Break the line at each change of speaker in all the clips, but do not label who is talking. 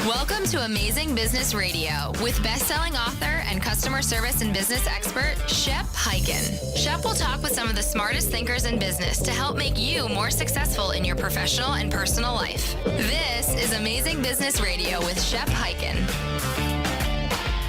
Welcome to Amazing Business Radio with best-selling author and customer service and business expert, Shep Hyken. Shep will talk with some of the smartest thinkers in business to help make you more successful in your professional and personal life. This is Amazing Business Radio with Shep Hyken.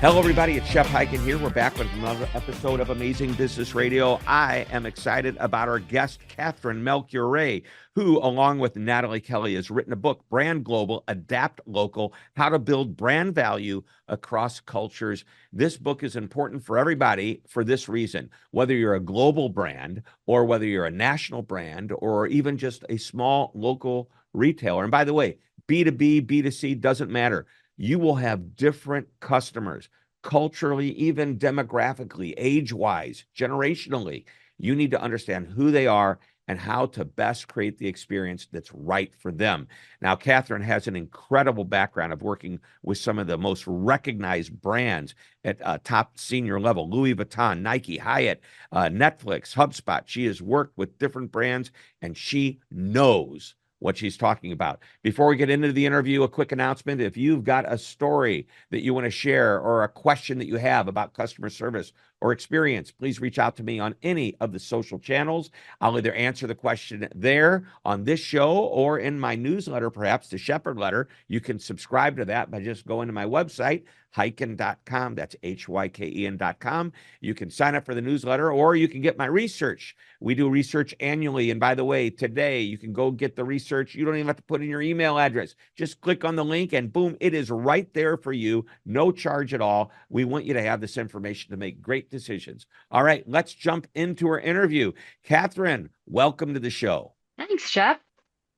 Hello, everybody. It's Shep Hyken here. We're back with another episode of Amazing Business Radio. I am excited about our guest, Katherine Melchior Ray, who, along with Natalie Kelly, has written a book, Brand Global, Adapt Local, How to Build Brand Value Across Cultures. This book is important for everybody for this reason, whether you're a global brand or whether you're a national brand or even just a small local retailer. And by the way, B2B, B2C doesn't matter. You will have different customers, culturally, even demographically, age-wise, generationally. You need to understand who they are and how to best create the experience that's right for them. Now, Katherine has an incredible background of working with some of the most recognized brands at top senior level, Louis Vuitton, Nike, Hyatt, Netflix, HubSpot. She has worked with different brands, and she knows what she's talking about. Before we get into the interview, a quick announcement. If you've got a story that you want to share or a question that you have about customer service or experience, please reach out to me on any of the social channels. I'll either answer the question there on this show or in my newsletter, perhaps the Shepherd Letter. You can subscribe to that by just going to my website, hyken.com. That's HYKEN.com. You can sign up for the newsletter, or you can get my research. We do research annually. And by the way, today you can go get the research. You don't even have to put in your email address. Just click on the link and boom, it is right there for you. No charge at all. We want you to have this information to make great decisions. All right, let's jump into our interview. Katherine, welcome to the show.
Thanks, Shep.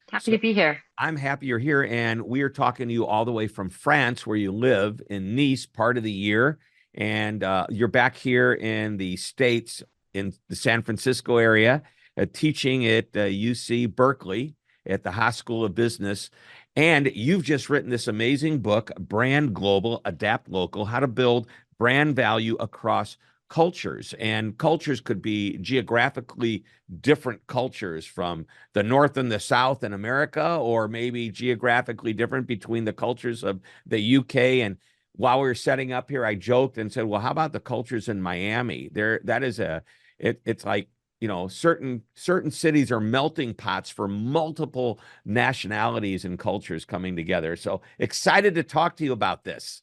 Happy to be here.
I'm happy you're here, and we are talking to you all the way from France, where you live in Nice part of the year, and you're back here in the States in the San Francisco area, teaching at UC Berkeley at the Haas School of Business, and you've just written this amazing book, Brand Global, Adapt Local, How to Build Brand Value Across Cultures. And cultures could be geographically different cultures from the North and the South in America, or maybe geographically different between the cultures of the UK. And while we were setting up here, I joked and said, well, how about the cultures in Miami? It's like, you know, certain cities are melting pots for multiple nationalities and cultures coming together. So excited to talk to you about this.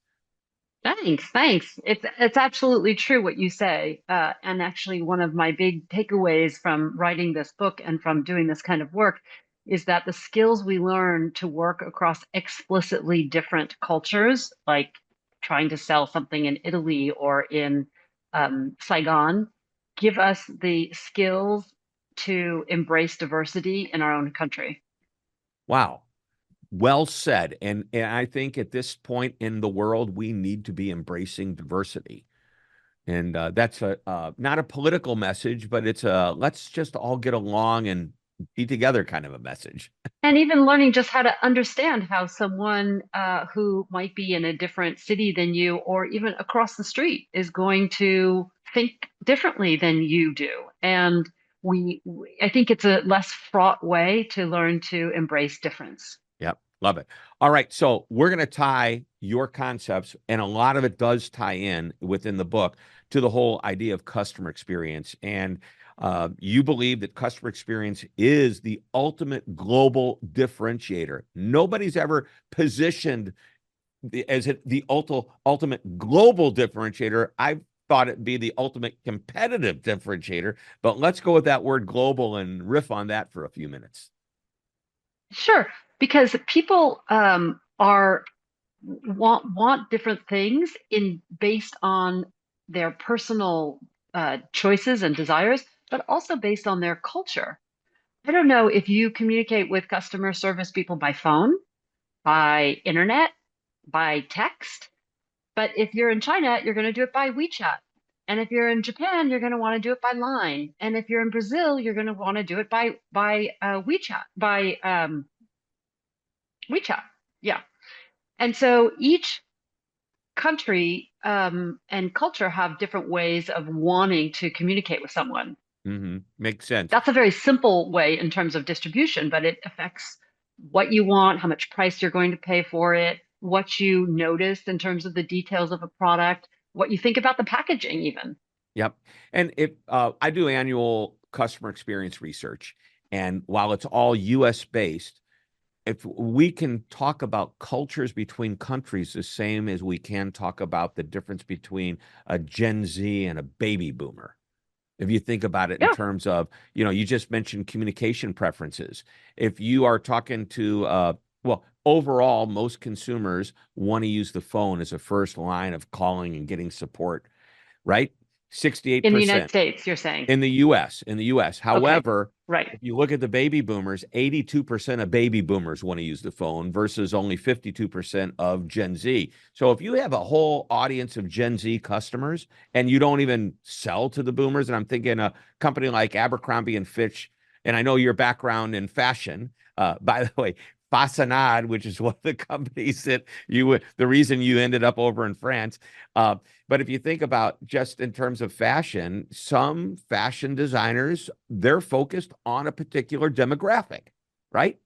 Thanks. It's absolutely true what you say. And actually, one of my big takeaways from writing this book and from doing this kind of work is that the skills we learn to work across explicitly different cultures, like trying to sell something in Italy or in Saigon, give us the skills to embrace diversity in our own country.
Wow. Well said. And I think at this point in the world, we need to be embracing diversity. And that's not a political message, but it's let's just all get along and be together kind of a message.
And even learning just how to understand how someone who might be in a different city than you, or even across the street, is going to think differently than you do. And I think it's a less fraught way to learn to embrace difference.
Yep. Love it. All right. So we're going to tie your concepts, and a lot of it does tie in within the book, to the whole idea of customer experience. And you believe that customer experience is the ultimate global differentiator. Nobody's ever positioned as the ultimate global differentiator. I've thought it'd be the ultimate competitive differentiator, but let's go with that word global and riff on that for a few minutes.
Sure. Because people want different things based on their personal choices and desires, but also based on their culture. I don't know if you communicate with customer service people by phone, by internet, by text, but if you're in China, you're going to do it by WeChat. And if you're in Japan, you're going to want to do it by Line. And if you're in Brazil, you're going to want to do it by WeChat, WeChat. Yeah. And so each country and culture have different ways of wanting to communicate with someone.
Mm-hmm. Makes sense.
That's a very simple way in terms of distribution, but it affects what you want, how much price you're going to pay for it, what you noticed in terms of the details of a product, what you think about the packaging even.
Yep. And if I do annual customer experience research, and while it's all US based, if we can talk about cultures between countries the same as we can talk about the difference between a Gen Z and a baby boomer. If you think about it in
Yeah.
terms of, you just mentioned communication preferences. If you are talking to, well, overall, most consumers want to use the phone as a first line of calling and getting support, right?
In the United
68%.
States, you're saying.
In the US, in the US.
Okay.
However,
Right.
if you look at the baby boomers, 82% of baby boomers want to use the phone versus only 52% of Gen Z. So if you have a whole audience of Gen Z customers and you don't even sell to the boomers, and I'm thinking a company like Abercrombie and Fitch, and I know your background in fashion, by the way, Façonnade, which is one of the companies that the reason you ended up over in France. But if you think about just in terms of fashion, some fashion designers, they're focused on a particular demographic, right?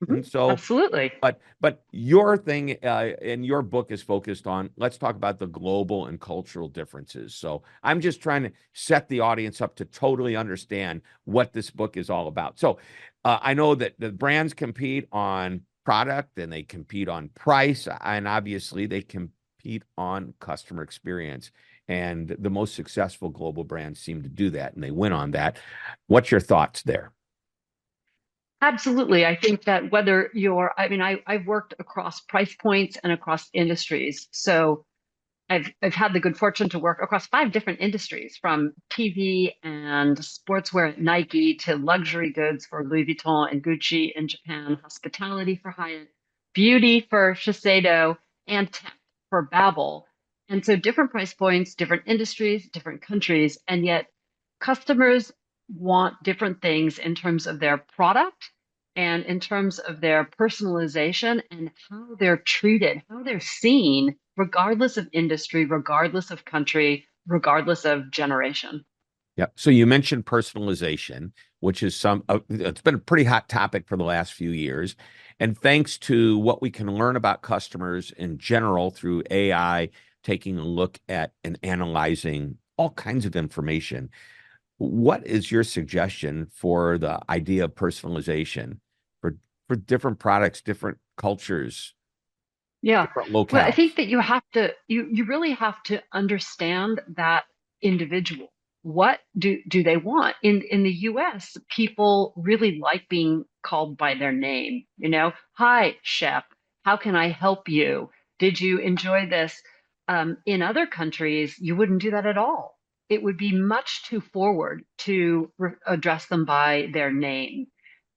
Mhm.
And so,
Absolutely.
but your thing in your book is focused on, let's talk about the global and cultural differences. So I'm just trying to set the audience up to totally understand what this book is all about. So I know that the brands compete on product and they compete on price, and obviously they compete on customer experience. And the most successful global brands seem to do that, and they win on that. What's your thoughts there?
Absolutely. I think that whether I've worked across price points and across industries. So I've had the good fortune to work across 5 different industries, from TV and sportswear at Nike to luxury goods for Louis Vuitton and Gucci in Japan, hospitality for Hyatt, beauty for Shiseido, and tech for Babbel. And so different price points, different industries, different countries, and yet customers want different things in terms of their product and in terms of their personalization and how they're treated, how they're seen, regardless of industry, regardless of country, regardless of generation.
Yeah. So you mentioned personalization, which is it's been a pretty hot topic for the last few years. And thanks to what we can learn about customers in general through AI, taking a look at and analyzing all kinds of information, what is your suggestion for the idea of personalization for different products, different cultures,
Yeah.
different
Well, I
locales?
think that you really have to understand that individual. What do they want? In the US, people really like being called by their name, Hi, Shep, how can I help you? Did you enjoy this? In other countries, you wouldn't do that at all. It would be much too forward to address them by their name.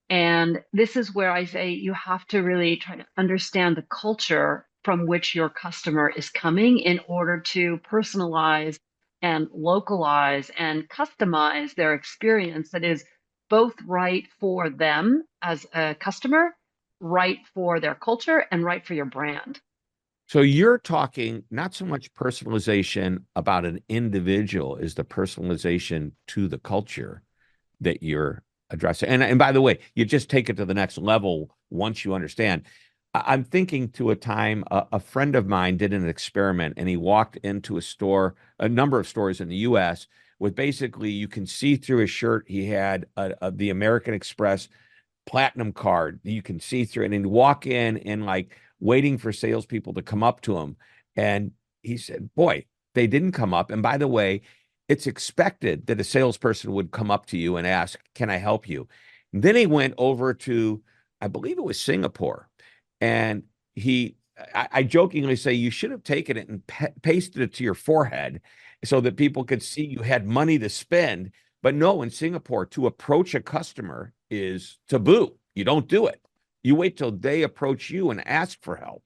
And this is where I say you have to really try to understand the culture from which your customer is coming in order to personalize and localize and customize their experience that is both right for them as a customer, right for their culture, and right for your brand.
So you're talking not so much personalization about an individual as the personalization to the culture that you're addressing. And by the way, you just take it to the next level once you understand. I'm thinking to a time a friend of mine did an experiment and he walked into a store, a number of stores in the US, with basically you can see through his shirt he had the American Express platinum card. You can see through it, and he'd walk in and like waiting for salespeople to come up to him. And he said, boy, they didn't come up. And by the way, it's expected that a salesperson would come up to you and ask, can I help you? And then he went over to, I believe it was Singapore. And I jokingly say, you should have taken it and pasted it to your forehead so that people could see you had money to spend. But no, in Singapore, to approach a customer is taboo. You don't do it. You wait till they approach you and ask for help.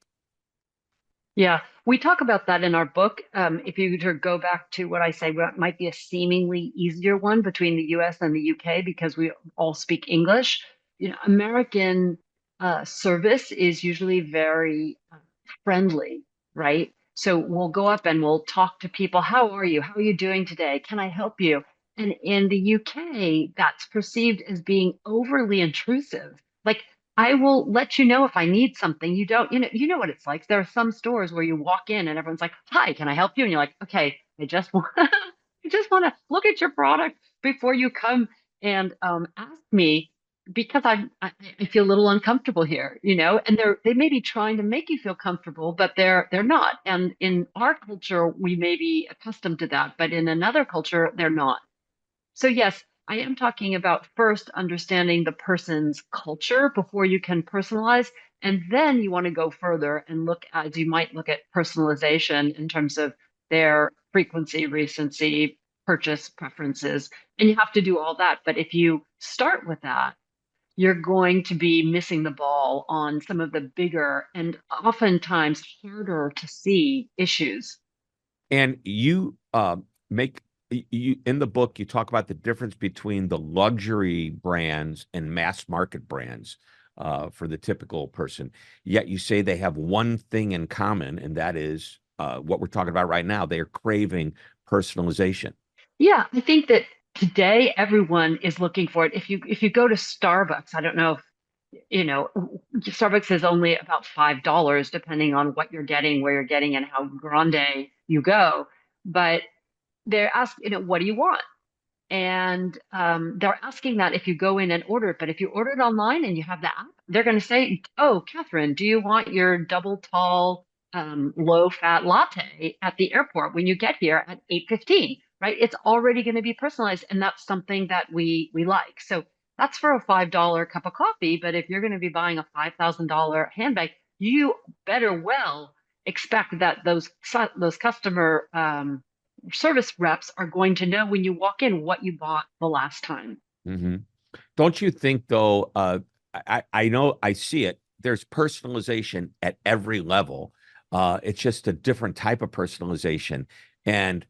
Yeah, we talk about that in our book. If you were to go back to what I say, what might be a seemingly easier one between the US and the UK because we all speak English. American service is usually very friendly, right? So we'll go up and we'll talk to people. How are you? How are you doing today? Can I help you? And in the UK, that's perceived as being overly intrusive. Like, I will let you know if I need something. You know what it's like. There are some stores where you walk in and everyone's like, "Hi, can I help you?" And you're like, "Okay, I just want, I just want to look at your product before you come and ask me because I feel a little uncomfortable here, you know." And they may be trying to make you feel comfortable, but they're not. And in our culture, we may be accustomed to that, but in another culture, they're not. So, yes, I am talking about first understanding the person's culture before you can personalize. And then you want to go further and look at, you might look at personalization in terms of their frequency, recency, purchase preferences. And you have to do all that. But if you start with that, you're going to be missing the ball on some of the bigger and oftentimes harder to see issues.
And you make you in the book, you talk about the difference between the luxury brands and mass market brands for the typical person. Yet you say they have one thing in common, and that is what we're talking about right now. They are craving personalization.
Yeah, I think that today everyone is looking for it. If you go to Starbucks, I don't know if you know, Starbucks is only about $5 depending on what you're getting, where you're getting, and how grande you go. But they're asking, what do you want? And they're asking that if you go in and order it. But if you order it online and you have the app, they're going to say, "Oh, Catherine, do you want your double tall, low fat latte at the airport when you get here at 8:15?" Right? It's already going to be personalized, and that's something that we like. So that's for a $5 cup of coffee. But if you're going to be buying a $5,000 handbag, you better well expect that those customer service reps are going to know when you walk in what you bought the last time.
Hmm. Don't you think, though? I know I see it. There's personalization at every level. It's just a different type of personalization. And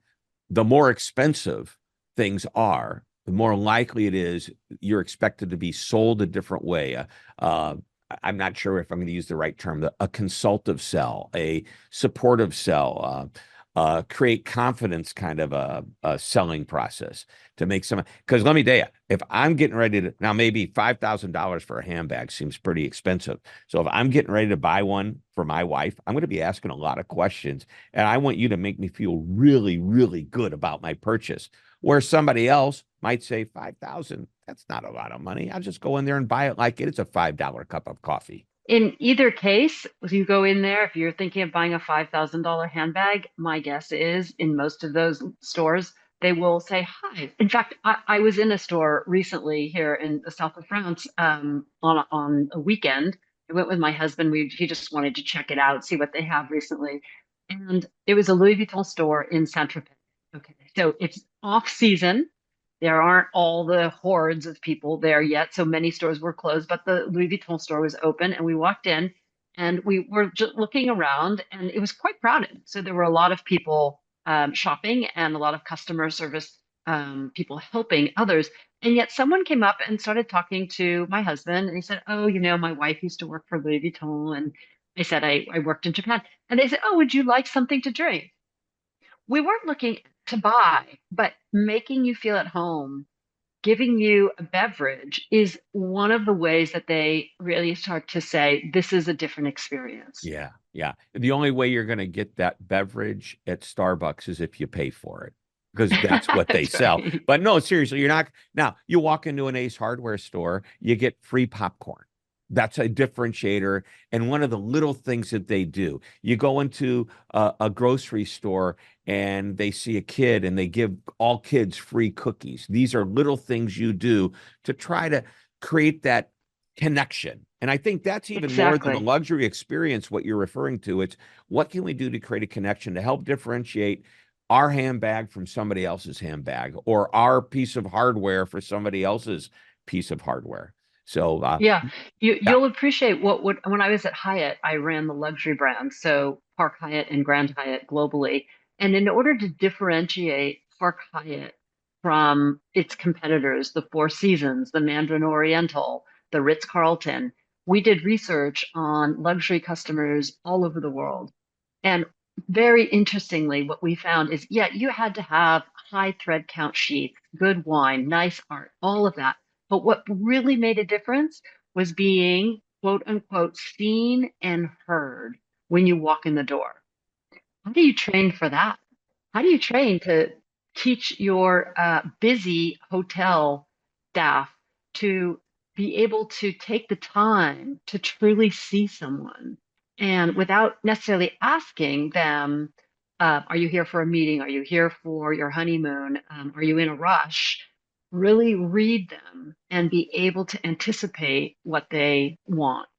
the more expensive things are, the more likely it is you're expected to be sold a different way. Uh, I'm not sure if I'm going to use the right term, a consultative sell, a supportive sell, create confidence kind of a selling process to make some. Because let me tell you, if I'm getting ready to now, maybe $5,000 for a handbag seems pretty expensive. So if I'm getting ready to buy one for my wife, I'm going to be asking a lot of questions, and I want you to make me feel really, really good about my purchase. Where somebody else might say 5,000, that's not a lot of money. I'll just go in there and buy it like it's a $5 cup of coffee.
In either case, if you go in there, if you're thinking of buying a $5,000 handbag, my guess is in most of those stores, they will say hi. In fact, I was in a store recently here in the south of France on a weekend. I went with my husband. He just wanted to check it out, see what they have recently. And it was a Louis Vuitton store in Saint-Tropez. Okay, so it's off season. There aren't all the hordes of people there yet. So many stores were closed, but the Louis Vuitton store was open. And we walked in and we were just looking around and it was quite crowded. So there were a lot of people shopping and a lot of customer service people helping others. And yet someone came up and started talking to my husband and he said, "Oh, my wife used to work for Louis Vuitton." And I said, I worked in Japan. And they said, "Oh, would you like something to drink?" We weren't looking to buy, but making you feel at home, giving you a beverage is one of the ways that they really start to say, this is a different experience.
Yeah, yeah. The only way you're going to get that beverage at Starbucks is if you pay for it, because that's what they
That's
sell.
right.
But no, seriously, you're not. Now, you walk into an Ace Hardware store, you get free popcorn. That's a differentiator. And one of the little things that they do, you go into a grocery store and they see a kid and they give all kids free cookies. These are little things you do to try to create that connection. And I think that's even more than the
Exactly.
luxury experience, what you're referring to. It's what can we do to create a connection to help differentiate our handbag from somebody else's handbag or our piece of hardware for somebody else's piece of hardware. So,
Yeah,
yeah.
you'll appreciate what when I was at Hyatt, I ran the luxury brand, so Park Hyatt and Grand Hyatt globally. And in order to differentiate Park Hyatt from its competitors, the Four Seasons, the Mandarin Oriental, the Ritz-Carlton, we did research on luxury customers all over the world. And very interestingly, what we found is, yeah, you had to have high thread count sheets, good wine, nice art, all of that. But what really made a difference was being quote unquote seen and heard when you walk in the door. How do you train for that? How do you train to teach your busy hotel staff to be able to take the time to truly see someone and without necessarily asking them, are you here for a meeting? Are you here for your honeymoon? Are you in a rush? Really read them and be able to anticipate what they want.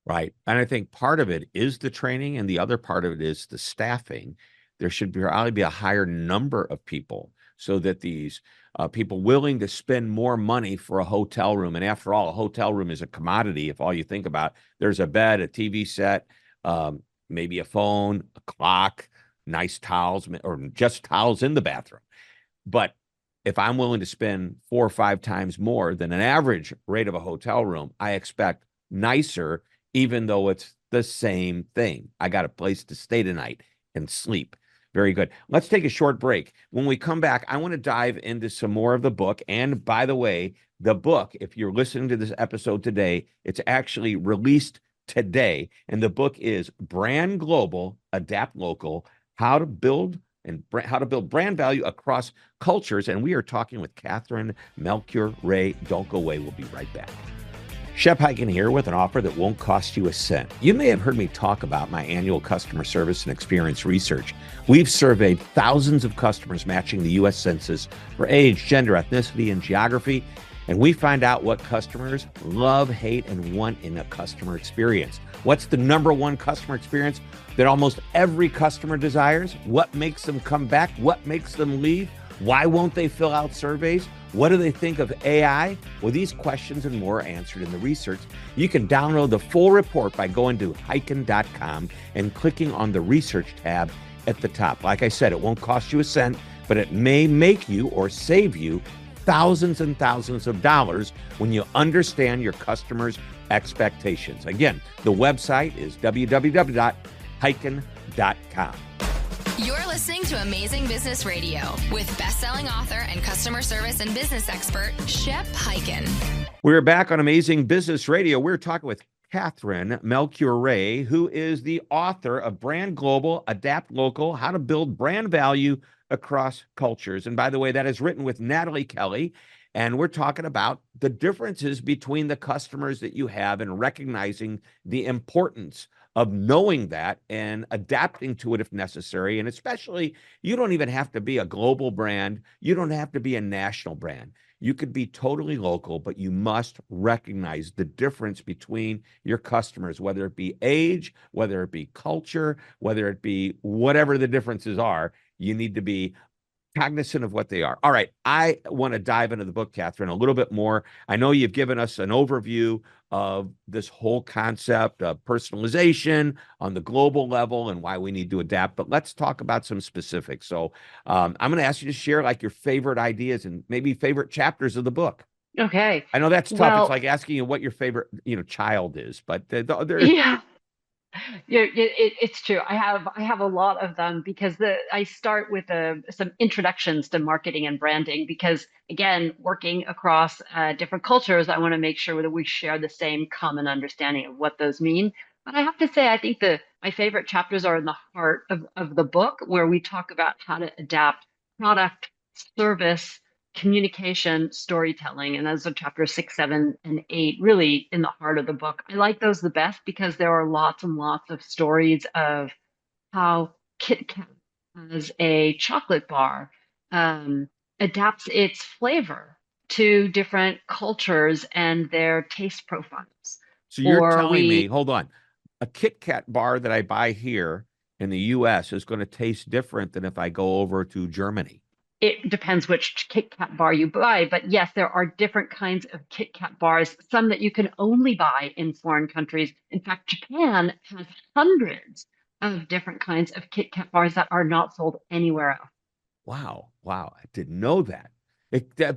Right. And I think part of it is the training, and the other part of it is the staffing. There should probably be a higher number of people so that these people willing to spend more money for a hotel room. And after all, a hotel room is a commodity. If all you think about, there's a bed, a TV set, maybe a phone, a clock, nice towels, or just towels in the bathroom. But if I'm willing to spend 4 or 5 times more than an average rate of a hotel room, I expect nicer, even though it's the same thing. I got a place to stay tonight and sleep. Very good. Let's take a short break. When we come back, I want to dive into some more of the book. And by the way, the book, if you're listening to this episode today, it's actually released today. And the book is Brand Global, Adapt Local, How to Build brand value across cultures. And we are talking with Katherine Melchior Ray. Don't go away. We'll be right back. Shep Hyken here with an offer that won't cost you a cent. You may have heard me talk about my annual customer service and experience research. We've surveyed thousands of customers matching the U.S. Census for age, gender, ethnicity, and geography, and we find out what customers love, hate, and want in a customer experience. What's the number one customer experience that almost every customer desires? What makes them come back? What makes them leave? Why won't they fill out surveys? What do they think of AI? Well, these questions and more are answered in the research. You can download the full report by going to hyken.com and clicking on the research tab at the top. Like I said, it won't cost you a cent, but it may make you or save you thousands and thousands of dollars when you understand your customers' expectations. Again, the website is www.hyken.com.
You're listening to Amazing Business Radio with best-selling author and customer service and business expert, Shep Hyken.
We're back on Amazing Business Radio. We're talking with Katherine Melchior Ray, who is the author of Brand Global, Adapt Local, How to Build Brand Value Across Cultures. And by the way, that is written with Natalie Kelly. And we're talking about the differences between the customers that you have and recognizing the importance of knowing that and adapting to it if necessary. And especially, you don't even have to be a global brand. You don't have to be a national brand. You could be totally local, but you must recognize the difference between your customers, whether it be age, whether it be culture, whether it be whatever the differences are. You need to be cognizant of what they are. All right. I want to dive into the book, Katherine, a little bit more. I know you've given us an overview of this whole concept of personalization on the global level and why we need to adapt, but let's talk about some specifics. So I'm going to ask you to share like your favorite ideas and maybe favorite chapters of the book.
Okay.
I know that's tough.
Well,
It's like asking you what your favorite, child is, but they're
yeah. Yeah, it's true. I have a lot of them because I start with some introductions to marketing and branding because again, working across different cultures, I want to make sure that we share the same common understanding of what those mean. But I have to say, I think my favorite chapters are in the heart of the book, where we talk about how to adapt product, service, communication, storytelling, and those are chapters 6, 7, and 8, really in the heart of the book. I like those the best because there are lots and lots of stories of how Kit Kat, as a chocolate bar, adapts its flavor to different cultures and their taste profiles.
So you're telling me, hold on, a Kit Kat bar that I buy here in the US is going to taste different than if I go over to Germany.
It depends which Kit Kat bar you buy, but yes, there are different kinds of Kit Kat bars, some that you can only buy in foreign countries. In fact, Japan has hundreds of different kinds of Kit Kat bars that are not sold anywhere else.
Wow. I didn't know that.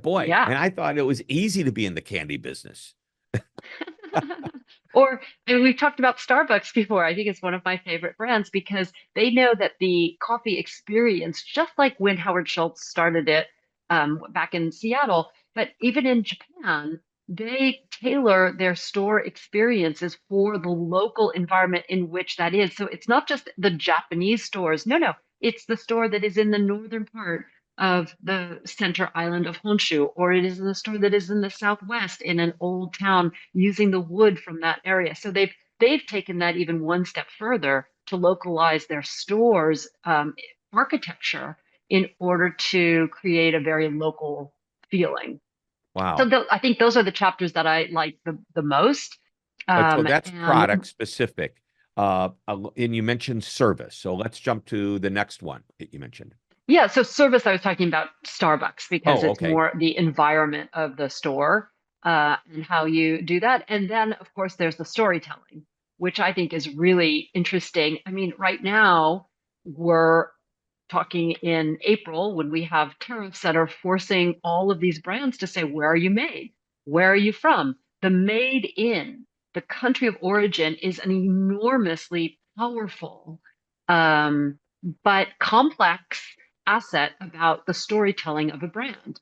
Boy,
Yeah.
and I thought it was easy to be in the candy business.
And we've talked about Starbucks before. I think it's one of my favorite brands because they know that the coffee experience, just like when Howard Schultz started it back in Seattle, but even in Japan, they tailor their store experiences for the local environment in which that is. So it's not just the Japanese stores. No, no, it's the store that is in the northern part of the center island of Honshu, or it is the store that is in the southwest in an old town using the wood from that area. So they've taken that even one step further to localize their stores architecture in order to create a very local feeling. So
Wow.
I think those are the chapters that I like the most.
So that's
And
product specific. And you mentioned service. So let's jump to the next one that you mentioned.
yeah, so service, I was talking about Starbucks because
Oh,
it's
okay.
more the environment of the store and how you do that. And then, of course, there's the storytelling, which I think is really interesting. I mean, right now, we're talking in April when we have tariffs that are forcing all of these brands to say, where are you made? Where are you from? The made in, the country of origin is an enormously powerful but complex asset about the storytelling of a brand.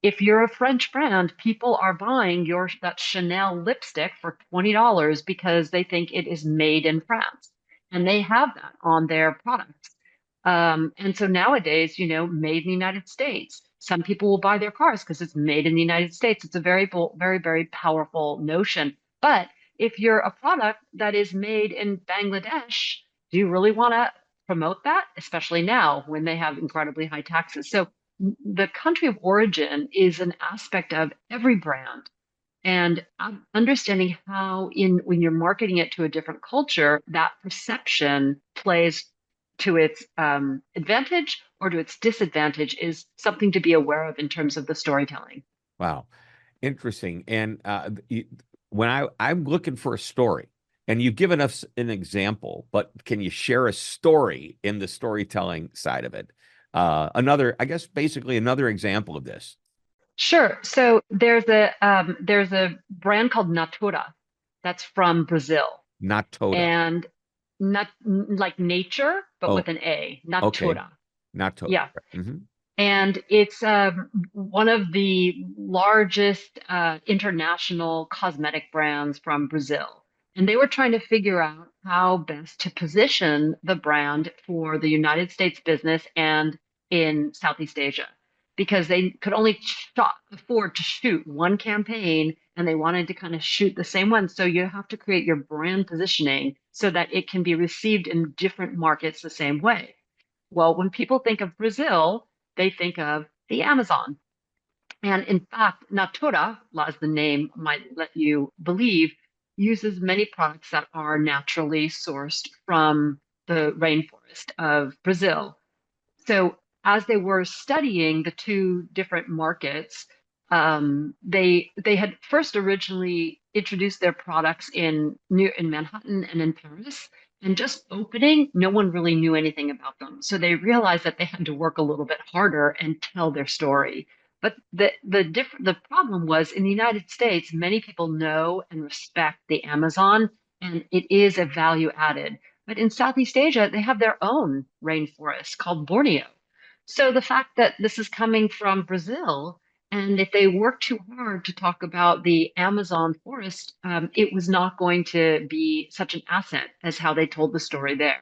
If you're a French brand, people are buying your that Chanel lipstick for $20 because they think it is made in France. And they have that on their products. And so nowadays, made in the United States. Some people will buy their cars because it's made in the United States. It's a very, very, very powerful notion. But if you're a product that is made in Bangladesh, do you really want to promote that, especially now when they have incredibly high taxes? So the country of origin is an aspect of every brand. And understanding how when you're marketing it to a different culture, that perception plays to its advantage or to its disadvantage is something to be aware of in terms of the storytelling.
Wow. Interesting. And when I'm looking for a story, and you've given us an example, but can you share a story in the storytelling side of it? I guess, basically another example of this.
Sure. So there's a brand called Natura that's from Brazil,
Not Toda.
and not like nature, but
Oh,
with an A,
okay.
Natura.
Not Toda.
Yeah.
Hmm.
And it's one of the largest international cosmetic brands from Brazil. And they were trying to figure out how best to position the brand for the United States business and in Southeast Asia, because they could only afford to shoot one campaign and they wanted to kind of shoot the same one. So you have to create your brand positioning so that it can be received in different markets the same way. Well, when people think of Brazil, they think of the Amazon. And in fact, Natura, as the name might let you believe, uses many products that are naturally sourced from the rainforest of Brazil. So as they were studying the two different markets, they had first originally introduced their products in Manhattan and in Paris. And just opening, no one really knew anything about them. So they realized that they had to work a little bit harder and tell their story. But the problem was in the United States, many people know and respect the Amazon, and it is a value added. But in Southeast Asia, they have their own rainforest called Borneo. So the fact that this is coming from Brazil, and if they work too hard to talk about the Amazon forest, it was not going to be such an asset as how they told the story there.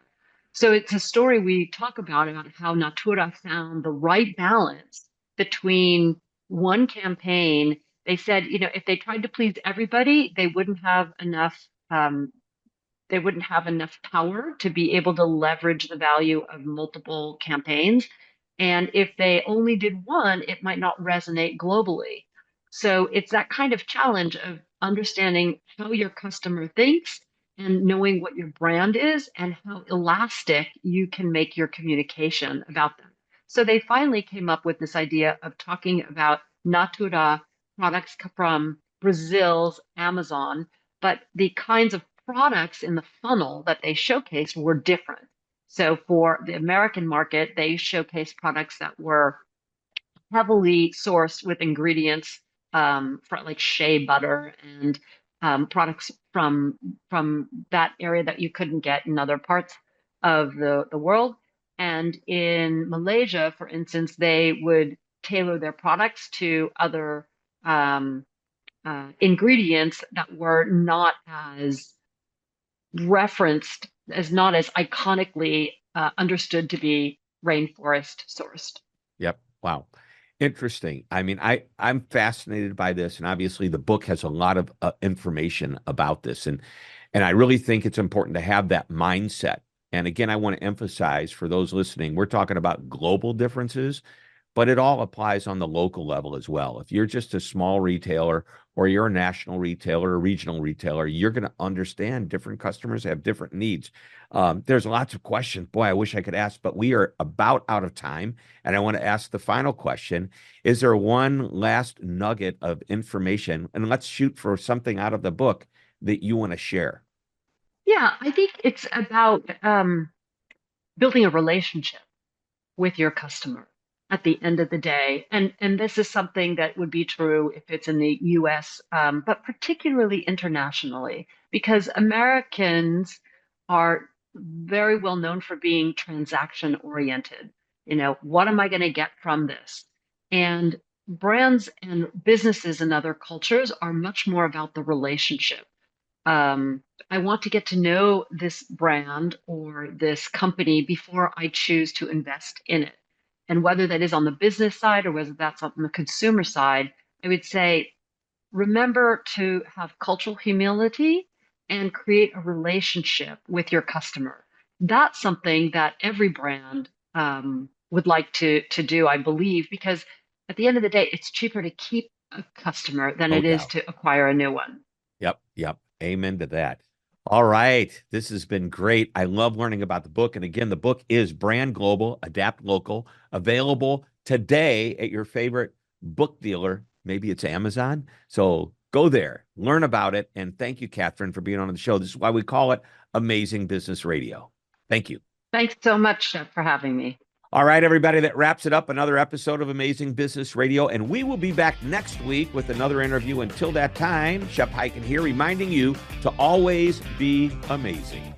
So it's a story we talk about how Natura found the right balance between one campaign. They said, if they tried to please everybody, they wouldn't have enough power to be able to leverage the value of multiple campaigns. And if they only did one, it might not resonate globally. So it's that kind of challenge of understanding how your customer thinks and knowing what your brand is and how elastic you can make your communication about them. So they finally came up with this idea of talking about Natura products from Brazil's Amazon, but the kinds of products in the funnel that they showcased were different. So for the American market, they showcased products that were heavily sourced with ingredients for like shea butter and products from that area that you couldn't get in other parts of the world. And in Malaysia, for instance, they would tailor their products to other um, ingredients that were not as referenced, not as iconically understood to be rainforest sourced.
Yep. Wow. Interesting. I mean, I'm fascinated by this, and obviously the book has a lot of information about this, and I really think it's important to have that mindset. And again, I want to emphasize for those listening, we're talking about global differences, but it all applies on the local level as well. If you're just a small retailer or you're a national retailer or regional retailer, you're going to understand different customers have different needs. There's lots of questions. Boy, I wish I could ask, but we are about out of time. And I want to ask the final question. Is there one last nugget of information? And let's shoot for something out of the book that you want to share.
Yeah, I think it's about building a relationship with your customer at the end of the day. And this is something that would be true if it's in the US, but particularly internationally, because Americans are very well known for being transaction oriented. You know, what am I going to get from this? And brands and businesses in other cultures are much more about the relationship. I want to get to know this brand or this company before I choose to invest in it. And whether that is on the business side or whether that's on the consumer side, I would say remember to have cultural humility and create a relationship with your customer. That's something that every brand would like to do, I believe, because at the end of the day, it's cheaper to keep a customer than
No
it is
doubt.
to acquire a new one.
Yep. Yep. Amen to that. All right. This has been great. I love learning about the book. And again, the book is Brand Global, Adapt Local, available today at your favorite book dealer. Maybe it's Amazon. So go there, learn about it. And thank you, Katherine, for being on the show. This is why we call it Amazing Business Radio. Thank you.
Thanks so much, Shep, for having me.
All right, everybody, that wraps it up. Another episode of Amazing Business Radio. And we will be back next week with another interview. Until that time, Shep Hyken here reminding you to always be amazing.